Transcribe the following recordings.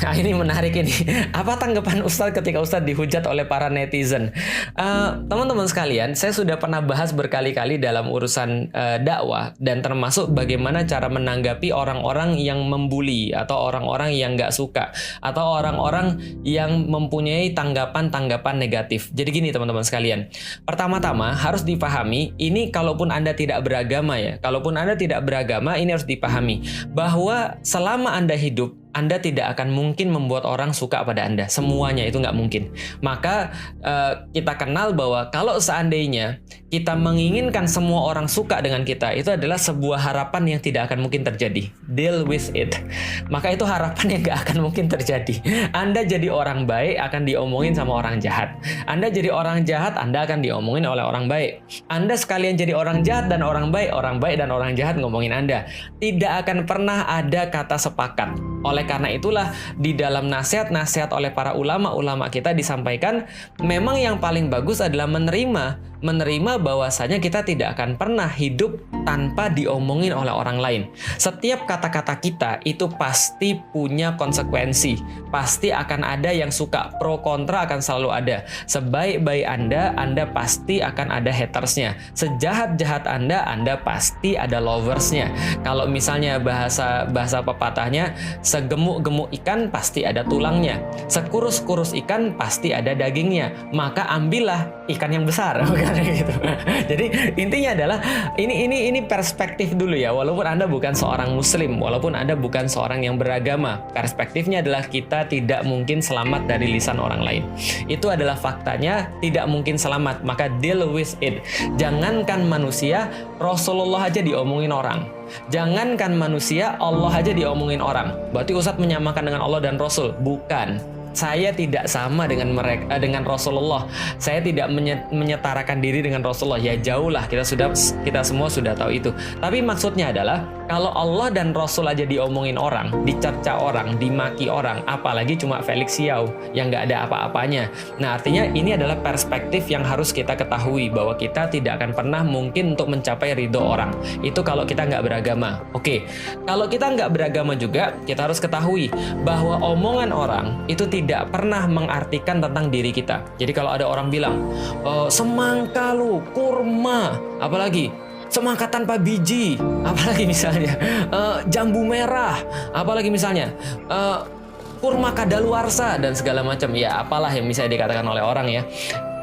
Nah, ini menarik ini. Apa tanggapan Ustadz ketika Ustadz dihujat oleh para netizen? Teman-teman sekalian, saya sudah pernah bahas berkali-kali dalam urusan dakwah dan termasuk bagaimana cara menanggapi orang-orang yang membuli atau orang-orang yang nggak suka atau orang-orang yang mempunyai tanggapan-tanggapan negatif. Jadi gini teman-teman sekalian, pertama-tama harus dipahami, ini kalaupun Anda tidak beragama ya, kalaupun Anda tidak beragama, ini harus dipahami bahwa selama Anda hidup, Anda tidak akan mungkin membuat orang suka pada Anda. Semuanya itu nggak mungkin. Maka kita kenal bahwa kalau seandainya kita menginginkan semua orang suka dengan kita, itu adalah sebuah harapan yang tidak akan mungkin terjadi. Deal with it. Maka itu harapan yang nggak akan mungkin terjadi. Anda jadi orang baik akan diomongin sama orang jahat. Anda jadi orang jahat, Anda akan diomongin oleh orang baik. Anda sekalian jadi orang jahat dan orang baik dan orang jahat ngomongin Anda. Tidak akan pernah ada kata sepakat. Oleh karena itulah di dalam nasihat-nasihat oleh para ulama-ulama kita disampaikan memang yang paling bagus adalah menerima bahwasanya kita tidak akan pernah hidup tanpa diomongin oleh orang lain. Setiap kata-kata kita itu pasti punya konsekuensi. Pasti akan ada yang suka, pro kontra akan selalu ada. Sebaik-baik Anda pasti akan ada hatersnya. Sejahat-jahat Anda pasti ada loversnya. Kalau misalnya bahasa pepatahnya, segemuk-gemuk ikan pasti ada tulangnya. Sekurus-kurus ikan pasti ada dagingnya. Maka ambillah ikan yang besar. Gitu. Jadi intinya adalah ini perspektif dulu ya. Walaupun Anda bukan seorang muslim, walaupun Anda bukan seorang yang beragama, perspektifnya adalah kita tidak mungkin selamat dari lisan orang lain. Itu adalah faktanya, tidak mungkin selamat. Maka deal with it. Jangankan manusia, Rasulullah aja diomongin orang. Jangankan manusia, Allah aja diomongin orang. Berarti Ustadz menyamakan dengan Allah dan Rasul? Bukan. Saya tidak sama dengan mereka, dengan Rasulullah. Saya tidak menyetarakan diri dengan Rasulullah. Ya jauh lah, kita semua sudah tahu itu. Tapi maksudnya adalah kalau Allah dan Rasul aja diomongin orang, dicerca orang, dimaki orang, apalagi cuma Felix Xiao yang nggak ada apa-apanya. Nah artinya ini adalah perspektif yang harus kita ketahui bahwa kita tidak akan pernah mungkin untuk mencapai ridho orang. Itu kalau kita nggak beragama. Oke, kalau kita nggak beragama juga, kita harus ketahui bahwa omongan orang itu tidak pernah mengartikan tentang diri kita. Jadi kalau ada orang bilang, semangka lu, kurma, apalagi semangka tanpa biji, apalagi misalnya jambu merah, apalagi misalnya kurma kadaluarsa dan segala macam, ya apalah yang bisa dikatakan oleh orang ya,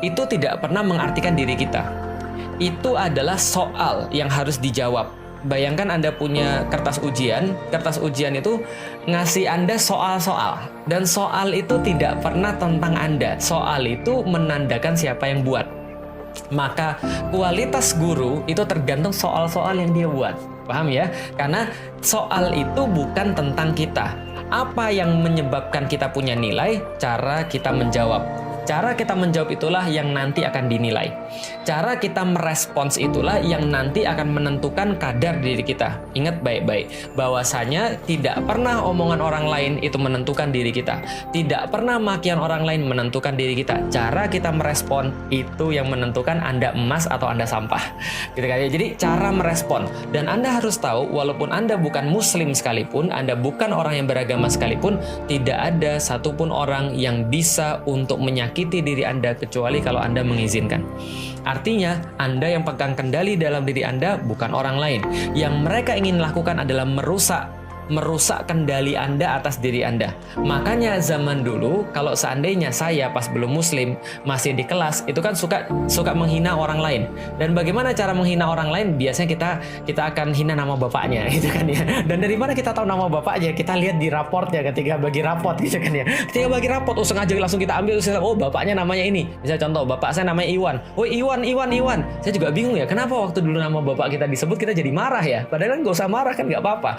itu tidak pernah mengartikan diri kita. Itu adalah soal yang harus dijawab. Bayangkan Anda punya kertas ujian itu ngasih Anda soal-soal, dan soal itu tidak pernah tentang Anda. Soal itu menandakan siapa yang buat. Maka kualitas guru itu tergantung soal-soal yang dia buat. Paham ya? Karena soal itu bukan tentang kita. Apa yang menyebabkan kita punya nilai? Cara kita menjawab. Cara kita menjawab itulah yang nanti akan dinilai. Cara kita merespons itulah yang nanti akan menentukan kadar diri kita. Ingat baik-baik, bahwasanya tidak pernah omongan orang lain itu menentukan diri kita. Tidak pernah makian orang lain menentukan diri kita. Cara kita merespon itu yang menentukan Anda emas atau Anda sampah. Gitu kan ya. Jadi cara merespon. Dan Anda harus tahu, walaupun Anda bukan muslim sekalipun, Anda bukan orang yang beragama sekalipun, tidak ada satupun orang yang bisa untuk menyakiti diri Anda kecuali kalau Anda mengizinkan. Artinya, Anda yang pegang kendali dalam diri Anda bukan orang lain. Yang mereka ingin lakukan adalah merusak kendali Anda atas diri Anda. Makanya zaman dulu kalau seandainya saya pas belum muslim masih di kelas itu kan suka menghina orang lain. Dan bagaimana cara menghina orang lain? Biasanya kita akan hina nama bapaknya gitu kan ya. Dan dari mana kita tahu nama bapaknya? Kita lihat di raportnya ketika bagi raport gitu kan ya. Ketika bagi raport sengaja langsung kita ambil, oh bapaknya namanya ini. Misalnya contoh, bapak saya namanya Iwan. Oh Iwan. Saya juga bingung ya, kenapa waktu dulu nama bapak kita disebut kita jadi marah ya? Padahal kan nggak usah marah kan, nggak apa-apa.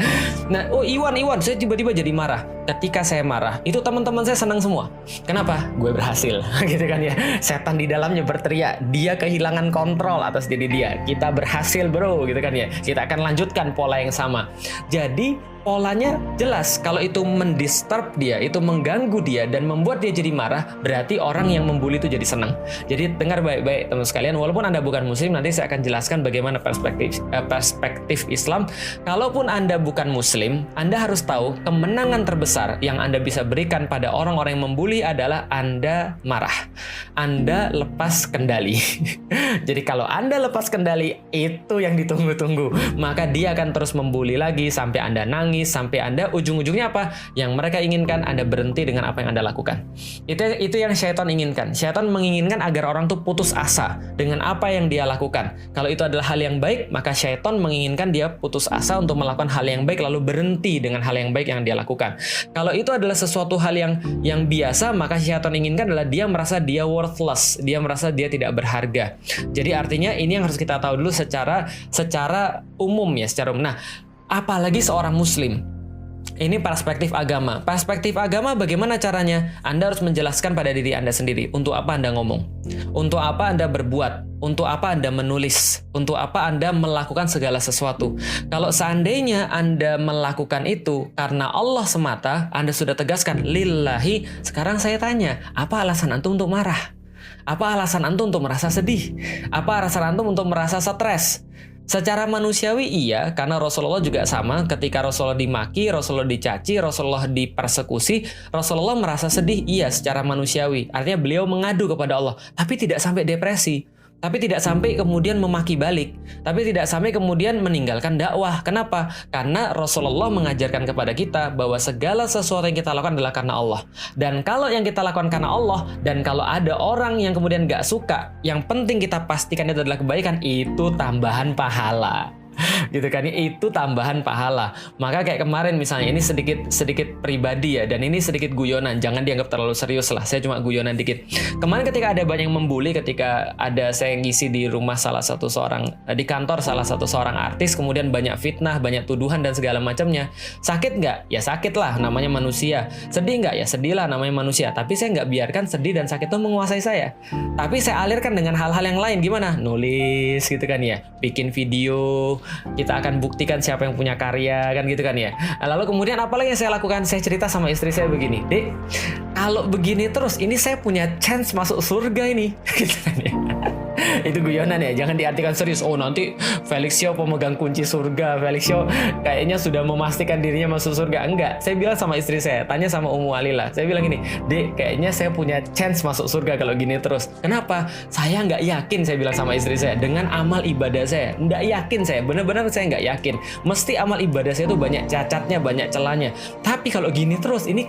Nah, oh Iwan, saya tiba-tiba jadi marah. Ketika saya marah, itu teman-teman saya senang semua. Kenapa? Gue berhasil, gitu kan ya. Setan di dalamnya berteriak, dia kehilangan kontrol atas diri dia. Kita berhasil bro, gitu kan ya. Kita akan lanjutkan pola yang sama. Jadi polanya jelas. Kalau itu mendisturb dia, itu mengganggu dia dan membuat dia jadi marah, berarti orang yang membuli itu jadi senang. Jadi dengar baik-baik teman sekalian, walaupun Anda bukan muslim, nanti saya akan jelaskan bagaimana perspektif Islam. Kalaupun Anda bukan muslim, Anda harus tahu kemenangan terbesar yang Anda bisa berikan pada orang-orang yang membuli adalah Anda marah. Anda lepas kendali. Jadi kalau Anda lepas kendali, itu yang ditunggu-tunggu. Maka dia akan terus membuli lagi sampai Anda nangis, sampai Anda ujung-ujungnya apa? Yang mereka inginkan Anda berhenti dengan apa yang Anda lakukan. Itu yang syaitan inginkan. Syaitan menginginkan agar orang tuh putus asa dengan apa yang dia lakukan. Kalau itu adalah hal yang baik, maka syaitan menginginkan dia putus asa untuk melakukan hal yang baik lalu berhenti dengan hal yang baik yang dia lakukan. Kalau itu adalah sesuatu hal yang biasa, maka syaitan inginkan adalah dia merasa dia worthless, dia merasa dia tidak berharga. Jadi artinya ini yang harus kita tahu dulu secara umum ya, secara umum. Nah, apalagi seorang muslim. Ini perspektif agama. Perspektif agama bagaimana caranya? Anda harus menjelaskan pada diri Anda sendiri. Untuk apa Anda ngomong? Untuk apa Anda berbuat? Untuk apa Anda menulis? Untuk apa Anda melakukan segala sesuatu? Kalau seandainya Anda melakukan itu karena Allah semata, Anda sudah tegaskan, lillahi. Sekarang saya tanya, apa alasan Antum untuk marah? Apa alasan Antum untuk merasa sedih? Apa alasan Antum untuk merasa stres? Secara manusiawi iya, karena Rasulullah juga sama. Ketika Rasulullah dimaki, Rasulullah dicaci, Rasulullah dipersekusi, Rasulullah merasa sedih, iya secara manusiawi. Artinya beliau mengadu kepada Allah, tapi tidak sampai depresi. Tapi tidak sampai kemudian memaki balik. Tapi tidak sampai kemudian meninggalkan dakwah. Kenapa? Karena Rasulullah mengajarkan kepada kita bahwa segala sesuatu yang kita lakukan adalah karena Allah. Dan kalau yang kita lakukan karena Allah, dan kalau ada orang yang kemudian gak suka, yang penting kita pastikan itu adalah kebaikan, itu tambahan pahala. Gitu kan, itu tambahan pahala. Maka kayak kemarin misalnya, ini sedikit pribadi ya, dan ini sedikit guyonan, jangan dianggap terlalu serius lah, saya cuma guyonan dikit. Kemarin ketika ada banyak yang membuli, ketika ada saya ngisi di rumah di kantor salah satu seorang artis, kemudian banyak fitnah, banyak tuduhan dan segala macamnya. Sakit nggak? Ya sakit lah, namanya manusia. Sedih nggak? Ya sedih lah, namanya manusia. Tapi saya nggak biarkan sedih dan sakit itu menguasai saya. Tapi saya alirkan dengan hal-hal yang lain. Gimana? Nulis gitu kan ya, bikin video. Kita akan buktikan siapa yang punya karya kan gitu kan ya. Lalu kemudian apalagi yang saya lakukan? Saya cerita sama istri saya begini, Dek, kalau begini terus ini saya punya chance masuk surga ini. Gitu kan ya. Itu guyonan ya, jangan diartikan serius. Oh nanti Felixio pemegang kunci surga, Felixio kayaknya sudah memastikan dirinya masuk surga. Enggak, saya bilang sama istri saya, tanya sama Ummu Alila, saya bilang gini, Dek, kayaknya saya punya chance masuk surga kalau gini terus. Kenapa? Saya nggak yakin, saya bilang sama istri saya, dengan amal ibadah saya. Nggak yakin saya, benar-benar saya nggak yakin. Mesti amal ibadah saya itu banyak cacatnya, banyak celahnya. Tapi kalau gini terus, ini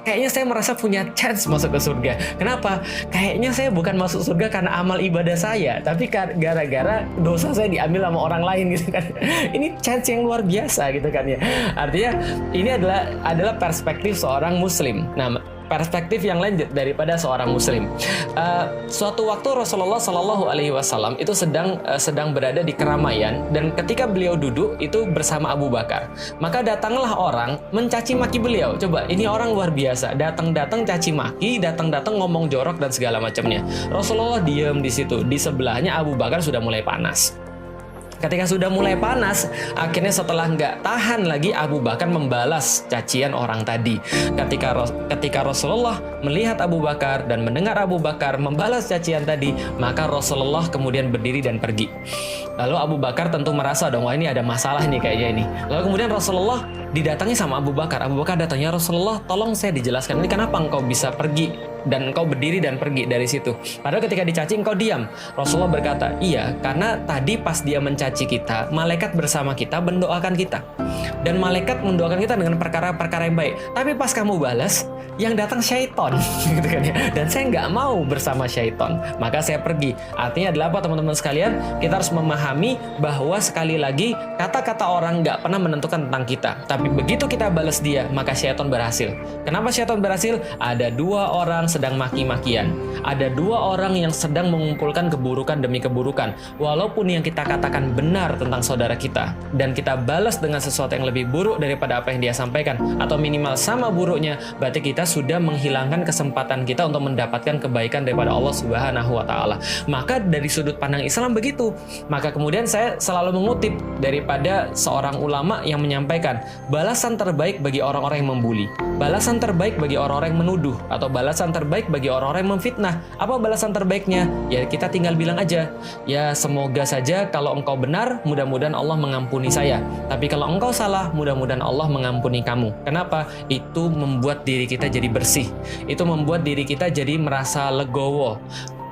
kayaknya saya merasa punya chance masuk ke surga. Kenapa? Kayaknya saya bukan masuk surga karena amal ibadah saya, tapi gara-gara dosa saya diambil sama orang lain gitu kan. Ini chance yang luar biasa gitu kan ya. Artinya ini adalah perspektif seorang muslim. Nah, perspektif yang lain daripada seorang muslim. Suatu waktu Rasulullah Shallallahu Alaihi Wasallam itu sedang berada di keramaian, dan ketika beliau duduk itu bersama Abu Bakar, maka datanglah orang mencaci maki beliau. Coba, ini orang luar biasa, datang caci maki, datang ngomong jorok dan segala macamnya. Rasulullah diam di situ. Di sebelahnya Abu Bakar sudah mulai panas. Ketika sudah mulai panas, akhirnya setelah nggak tahan lagi, Abu Bakar membalas cacian orang tadi. Ketika Rasulullah melihat Abu Bakar dan mendengar Abu Bakar membalas cacian tadi, maka Rasulullah kemudian berdiri dan pergi. Lalu Abu Bakar tentu merasa dong, wah ini ada masalah nih kayaknya ini. Lalu kemudian Rasulullah didatangi sama Abu Bakar. Abu Bakar datangnya, Rasulullah tolong saya dijelaskan, ini kenapa engkau bisa pergi dan engkau berdiri dan pergi dari situ. Padahal ketika dicaci engkau diam. Rasulullah berkata, iya, karena tadi pas dia mencaci kita, malaikat bersama kita mendoakan kita. Dan malaikat mendoakan kita dengan perkara-perkara yang baik. Tapi pas kamu balas, yang datang syaiton, gitu kan ya. Dan saya nggak mau bersama syaiton, maka saya pergi. Artinya adalah apa, teman-teman sekalian? Kita harus memahami bahwa sekali lagi kata-kata orang nggak pernah menentukan tentang kita. Tapi begitu kita balas dia, maka syaiton berhasil. Kenapa syaiton berhasil? Ada dua orang orang sedang maki-makian. Ada dua orang yang sedang mengumpulkan keburukan demi keburukan. Walaupun yang kita katakan benar tentang saudara kita, dan kita balas dengan sesuatu yang lebih buruk daripada apa yang dia sampaikan, atau minimal sama buruknya, berarti kita sudah menghilangkan kesempatan kita untuk mendapatkan kebaikan daripada Allah Subhanahu wa Ta'ala. Maka dari sudut pandang Islam begitu. Maka kemudian saya selalu mengutip daripada seorang ulama yang menyampaikan, balasan terbaik bagi orang-orang yang membuli, balasan terbaik bagi orang-orang yang menuduh, atau balasan terbaik bagi orang-orang yang memfitnah. Apa balasan terbaiknya? Ya kita tinggal bilang aja, ya semoga saja kalau engkau benar, mudah-mudahan Allah mengampuni saya. Tapi kalau engkau salah, mudah-mudahan Allah mengampuni kamu. Kenapa? Itu membuat diri kita jadi bersih. Itu membuat diri kita jadi merasa legowo.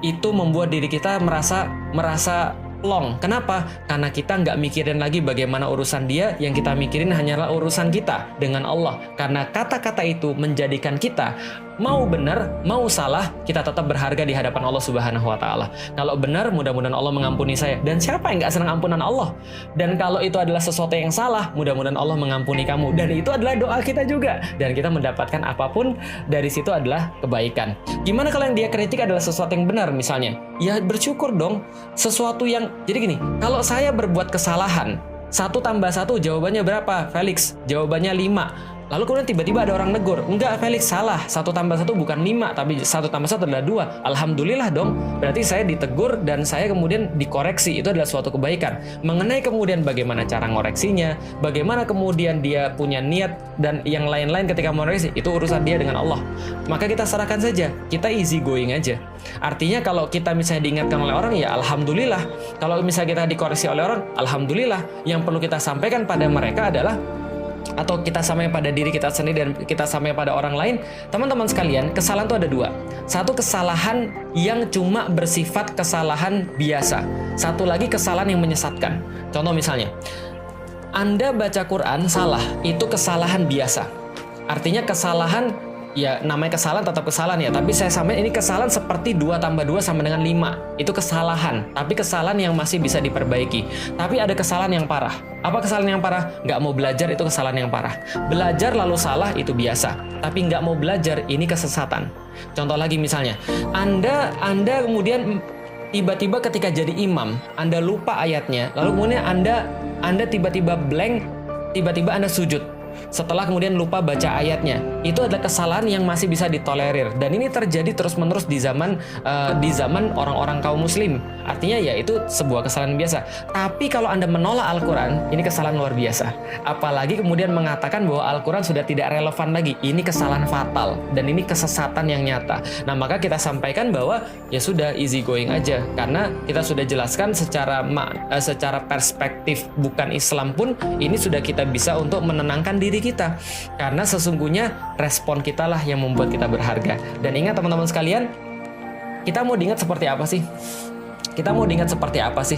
Itu membuat diri kita merasa plong. Kenapa? Karena kita nggak mikirin lagi bagaimana urusan dia, yang kita mikirin hanyalah urusan kita dengan Allah. Karena kata-kata itu menjadikan kita mau benar, mau salah, kita tetap berharga di hadapan Allah Subhanahu wa Ta'ala. Kalau benar, mudah-mudahan Allah mengampuni saya. Dan siapa yang nggak senang ampunan Allah? Dan kalau itu adalah sesuatu yang salah, mudah-mudahan Allah mengampuni kamu. Dan itu adalah doa kita juga. Dan kita mendapatkan apapun dari situ adalah kebaikan. Gimana kalau yang dia kritik adalah sesuatu yang benar misalnya? Ya bersyukur dong. Sesuatu yang, jadi gini, kalau saya berbuat kesalahan, 1 tambah 1 jawabannya berapa? Felix, jawabannya 5. Lalu kemudian tiba-tiba ada orang negur, enggak Felix salah, 1 tambah 1 bukan 5, tapi 1 tambah 1 adalah 2. Alhamdulillah dong, berarti saya ditegur dan saya kemudian dikoreksi, itu adalah suatu kebaikan. Mengenai kemudian bagaimana cara ngoreksinya, bagaimana kemudian dia punya niat dan yang lain-lain ketika mengoreksi, itu urusan dia dengan Allah. Maka kita serahkan saja, kita easy going aja. Artinya kalau kita misalnya diingatkan oleh orang, ya Alhamdulillah. Kalau misalnya kita dikoreksi oleh orang, Alhamdulillah. Yang perlu kita sampaikan pada mereka adalah, atau kita sampaikan pada diri kita sendiri dan kita sampaikan pada orang lain, teman-teman sekalian, kesalahan itu ada 2. Satu, kesalahan yang cuma bersifat kesalahan biasa. Satu lagi, kesalahan yang menyesatkan. Contoh misalnya, Anda baca Quran salah, itu kesalahan biasa. Artinya kesalahan, ya namanya kesalahan tetap kesalahan ya, tapi saya sampaikan ini kesalahan seperti 2 tambah 2 sama dengan 5. Itu kesalahan, tapi kesalahan yang masih bisa diperbaiki. Tapi ada kesalahan yang parah. Apa kesalahan yang parah? Nggak mau belajar, itu kesalahan yang parah. Belajar lalu salah, itu biasa. Tapi nggak mau belajar, ini kesesatan. Contoh lagi misalnya, Anda kemudian tiba-tiba ketika jadi imam, Anda lupa ayatnya, lalu kemudian Anda tiba-tiba blank, tiba-tiba Anda sujud. Setelah kemudian lupa baca ayatnya, itu adalah kesalahan yang masih bisa ditolerir, dan ini terjadi terus-menerus di zaman orang-orang kaum muslim. Artinya ya itu sebuah kesalahan biasa. Tapi kalau Anda menolak Al-Quran, ini kesalahan luar biasa. Apalagi kemudian mengatakan bahwa Al-Quran sudah tidak relevan lagi, ini kesalahan fatal dan ini kesesatan yang nyata. Nah, maka kita sampaikan bahwa ya sudah, easy going aja, karena kita sudah jelaskan secara perspektif bukan Islam pun ini sudah kita bisa untuk menenangkan diri kita, karena sesungguhnya respon kita lah yang membuat kita berharga. Dan ingat teman-teman sekalian, kita mau diingat seperti apa sih? Kita mau diingat seperti apa sih?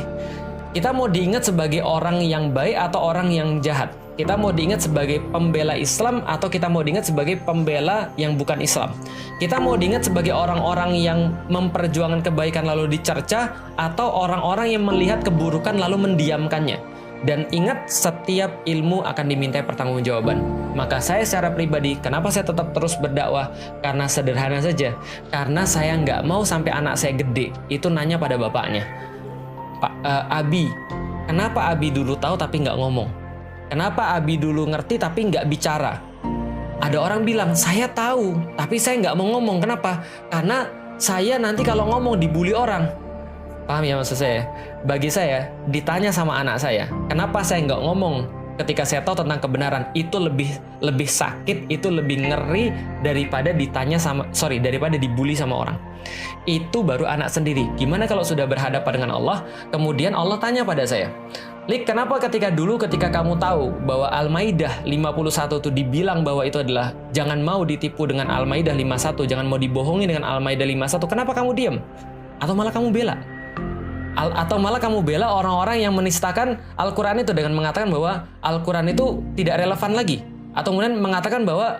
Kita mau diingat sebagai orang yang baik atau orang yang jahat? Kita mau diingat sebagai pembela Islam atau kita mau diingat sebagai pembela yang bukan Islam? Kita mau diingat sebagai orang-orang yang memperjuangkan kebaikan lalu dicerca, atau orang-orang yang melihat keburukan lalu mendiamkannya? Dan ingat, setiap ilmu akan dimintai pertanggungjawaban. Maka saya secara pribadi, kenapa saya tetap terus berdakwah? Karena sederhana saja, karena saya nggak mau sampai anak saya gede itu nanya pada bapaknya, Pak Abi, kenapa Abi dulu tahu tapi nggak ngomong? Kenapa Abi dulu ngerti tapi nggak bicara? Ada orang bilang, saya tahu tapi saya nggak mau ngomong. Kenapa? Karena saya nanti kalau ngomong dibully orang. Paham ya maksud saya? Bagi saya, ditanya sama anak saya, kenapa saya nggak ngomong ketika saya tahu tentang kebenaran, itu lebih sakit, itu lebih ngeri daripada daripada dibully sama orang. Itu baru anak sendiri. Gimana kalau sudah berhadapan dengan Allah, kemudian Allah tanya pada saya, Lik, kenapa ketika kamu tahu bahwa Al-Maidah 51 itu dibilang bahwa itu adalah jangan mau ditipu dengan Al-Maidah 51, jangan mau dibohongi dengan Al-Maidah 51, kenapa kamu diam? Atau malah kamu bela? Atau malah kamu bela orang-orang yang menistakan Al-Quran itu dengan mengatakan bahwa Al-Quran itu tidak relevan lagi, atau kemudian mengatakan bahwa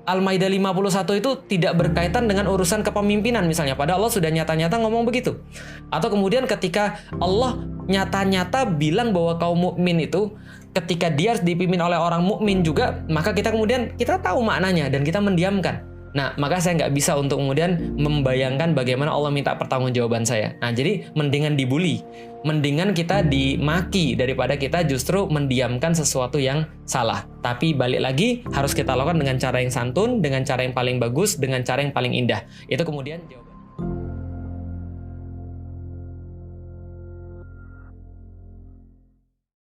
Al-Maidah 51 itu tidak berkaitan dengan urusan kepemimpinan misalnya, padahal Allah sudah nyata-nyata ngomong begitu. Atau kemudian ketika Allah nyata-nyata bilang bahwa kaum mukmin itu ketika dia harus dipimpin oleh orang mukmin juga, maka kita tahu maknanya dan kita mendiamkan. Nah, maka saya nggak bisa untuk kemudian membayangkan bagaimana Allah minta pertanggungjawaban saya. Nah, jadi mendingan dibully, mendingan kita dimaki daripada kita justru mendiamkan sesuatu yang salah. Tapi balik lagi, harus kita lakukan dengan cara yang santun, dengan cara yang paling bagus, dengan cara yang paling indah. Itu kemudian